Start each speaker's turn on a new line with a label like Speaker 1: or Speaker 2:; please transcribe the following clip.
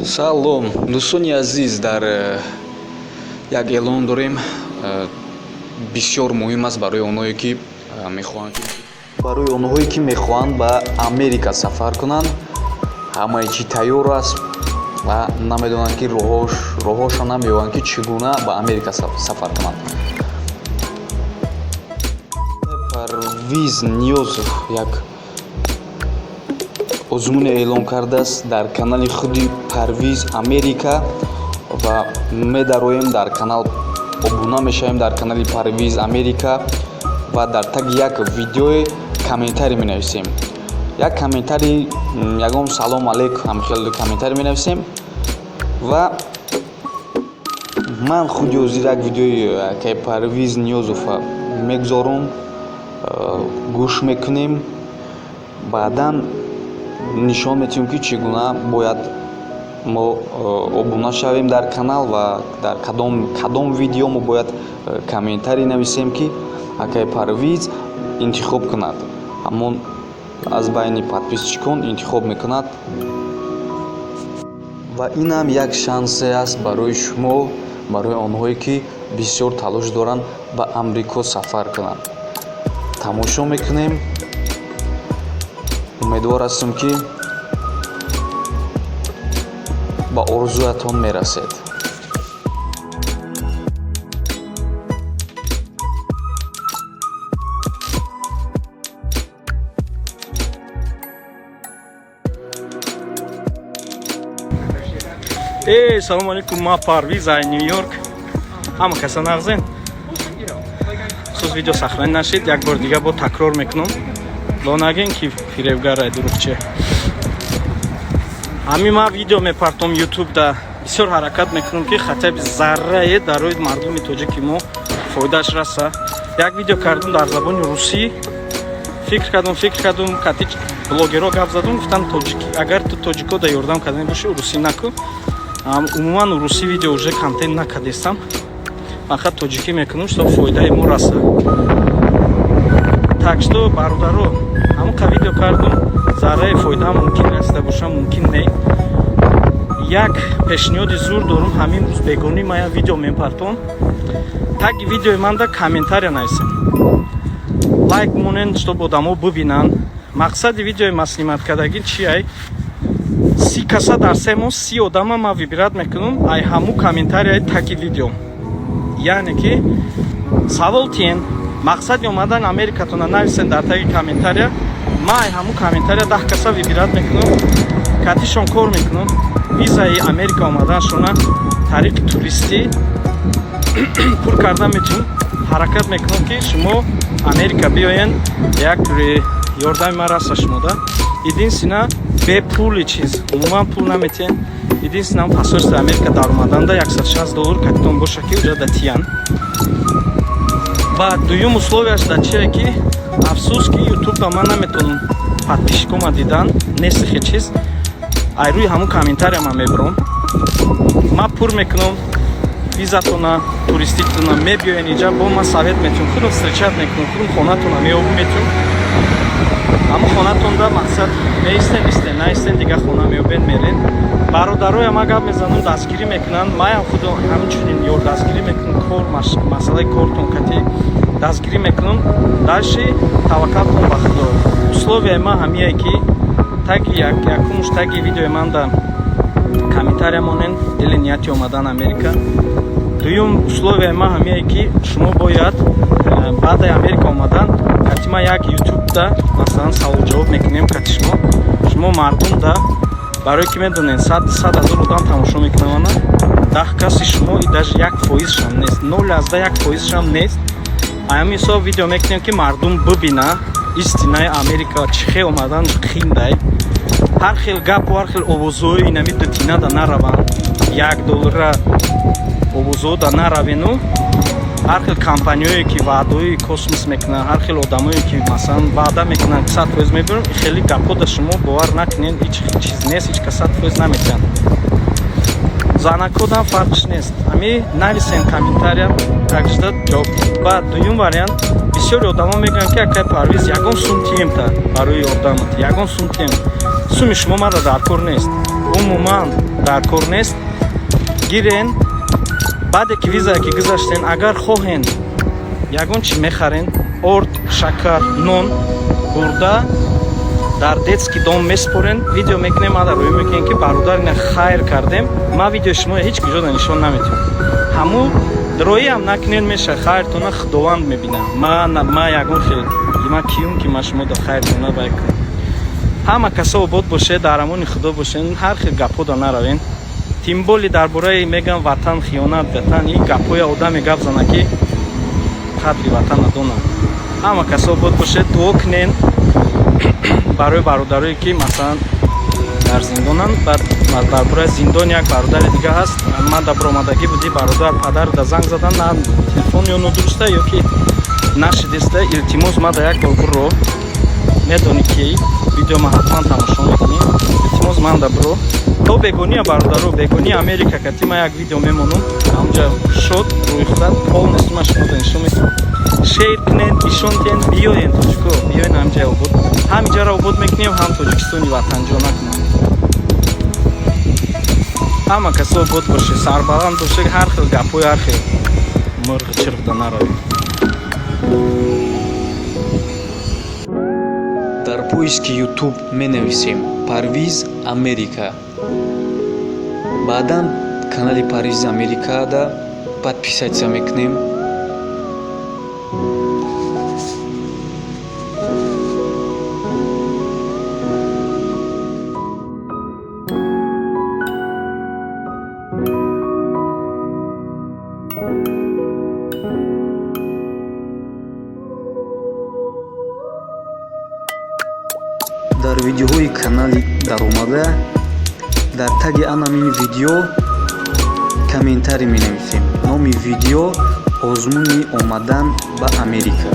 Speaker 1: салом дӯстони азиз, дар як эълон дорем бисёр муҳим аст барои онҳое ки мехоҳанд ба Америка сафар кунанд. Ҳамаи чӣ тайёр аст ва намедонанд ки роҳҳошон намеёбанд ки чӣ гуна ба Америка сафар кунанд. Парвиз Ниёзов як озмуне эълон кардааст дар канали худи Парвиз Америка ва медароем дар канал обуна мешавем дар канали Парвиз Америка ва дар таги як видеое комментарий менависем. Як комментарий ягон салом алейкум ҳамхело комментарий менависем ва ман худи ҳозир як видеои ки Парвиз Ниёзов мегузорум, гӯш мекунем, баъдан нишон метиҳем ки чӣ гуна бояд мо обуна шавем дар канал ва дар кадом видео мо бояд комментарий нависем ки акай Парвиз интихоб кунад. Ҳамон аз байни подписчикон интихоб мекунад ва инам як шансе аст барои шумо, барои онҳое ки бисёр талош доранд ба Амрико сафар кунанд. Тамошо мекунем. умедвор ҳастам ки ба орзуятон мерасед.
Speaker 2: Салому алейкум, ма Парвиз ай Нью-Йорк. Ҳама каса нағзен. Сӯз видео сахрани нашид, як бор дига бо такрор мекунам. Ло нагин ки фиревгара дурухче. Ҳами ма видео мепартом YouTube да бисёр ҳаракат мекунам ки хатаби заррае дарои мардуми тоҷики мо фоидааш раса. Як видео кардам дар забони русӣ. Фикр кардам кати блогеро гап задам, гуфтам тоҷики, агар ту тоҷико да ёрдам кардани боши русӣ наку. Умуман русӣ видео уже контент накардестам. Фақат тоҷикӣ мекунам, што фоидаи мо раса. Так што бародаро, ҳамон видео кардам, зарраи фоида мумкин расида боша, мумкин не. Як пешниҳоди зур дорам, ҳамин рӯз бегони ман як видео мепартом. Таги видеои ман да комментария нависем. Лайк монен, чтоб одамо бубинанд. Мақсади видеои ма снимат кардагӣ чи ай? 30 каса дар 3 моҳ 30 одама ма вибират мекунам, ай ҳаму комментарияи таги видео. Яъне ки савол тиен, мақсади омадан Америкатона нависен дар таги комментария, ма ай ҳаму комментария 10 каса вибират мекунам, катишон кор мекунам, визаи Америка омаданшона тариқи туристӣ пур кардан метавонам, ҳаракат мекунам ки шумо Америка биёен, як ёрдами ман раса шумода. Единственно бе пули чиз, умуман пул наметиҳен. Единственно посольство Америка дар омаданда $160 катитон боша ки уҷа датиян. Баъд дуюм условияш да чие ки афсӯс ки YouTube ба ман наметавонам подписчикома дидан, нест хе чиз. Ай рӯи ҳамун комментария ман мебирам. Ман пур мекунам визатона, туриститона мебиёен инҷа, бо ман совет метавонам, худам встречат мекунам, худам хонатона меёбам метавонам. Ама хонатонда мақсад меистен, наистен дига хона меёбен мерен. Бародароям ма гап мезанам, дастгирӣ мекунанд, маям худам ҳамчунин ёр дастгирӣ мекунам, кор масъалаи кортон кати дастгирӣ мекунам. Дальше таваккалтон ба худо. Условияи ма ҳамие ки таги якумуш таги видеои ман да комментария монен дили нияти омадан Америка. Дуюм условияи ма ҳамие ки шумо бояд баъдаи Америка омадан кати ма як YouTube да масалан савол ҷавоб мекунем кати шумо мардум да барое ки медонен 100,000 одам тамошо мекунавана, 10 каси шумо и даже 1% нест, 0,1% нест. Ҳамин ҳисоб видео мекунем ки мардум бубина истинаи Америка чӣ хел омадан хиндай. ҳар хел гапу ҳар хел овозҳои инами дутина да нараванд, $1 овозҳо да наравену, ҳар хел компаниҳое ки ваъдаҳои космос мекунанд, ҳар хел одамое ки масалан ваъда мекунанд 100% мебирам, хеле гапҳо да шумо бовар накунед, ҳеҷ чиз нест, ҳеҷ кас 100% наметиҳанд. занакодам фарқш нест. Ами нависен комментария, такшда ҷавоб. Баъд дуюм вариант, бисёри одамо мегӯянд ки акай Парвиз ягон сум тиемта барои одамат, ягон сум тием. Суми шумо мада дар кор нест. умуман дар кор нест, гирен баъде ки визае ки гузаштен, агар хоҳен ягон чи мехарен, орд, шакар, нон бурда дар детский дом меспорен, видео мекунем, ма дар рӯй мекунем ки бародар ина хайр кардем. Ма видеои шумо ҳеҷ куҷода нишон наметавонам. Ҳаму роиам накунед, меша хайртона худованд мебинад. Ма ягон хел ма киюм ки ма шумо да хайртона бай кунам. Ҳама касо обод бошед, дар амони худо бошед, ҳар хел гапода наравен. Тим боли дар бораи мегам ватан хиёнат, ватан ин гапоя одаме гап зана ки қадри ватан надонад. Ҳама касо обод бошед, дуо кунен барои бародарое ки масалан дар зиндонанд. Дар бораи зиндон як бародари дига ҳаст, ман да баромадагӣ будӣ, бародар падар да занг задан, на телефон ё нодуруста ё ки нашидиста, илтимос ма да як бор буро, медонӣ ки видео ма ҳатман тамошо мекунӣ, илтимос ман да буро то бегония бародаро, бегония Америка кати ма як видео мемонам, ҳамҷа шод рӯйхӯрад полнесту ма шумо да нишон метавонам. Шейр кунед, нишон диҳед, биёед тоҷико, биёед ҳамҷа обод, ҳамҷара обод мекунем, ҳам Тоҷикистони ватанҷона кунем. Ҳама касо обод боше, сарбаланд боше, ҳар хел гапои ҳар хел мурғ чирғда наравед.
Speaker 1: дар поиски YouTube менависем Парвиз Америка. баъдан канали Парвиз Америкада подписатсия мекунем. дар видеоҳои канали даромада дар таги анамини видео комментарий менависем. номи видео озмуни омадан ба Америка.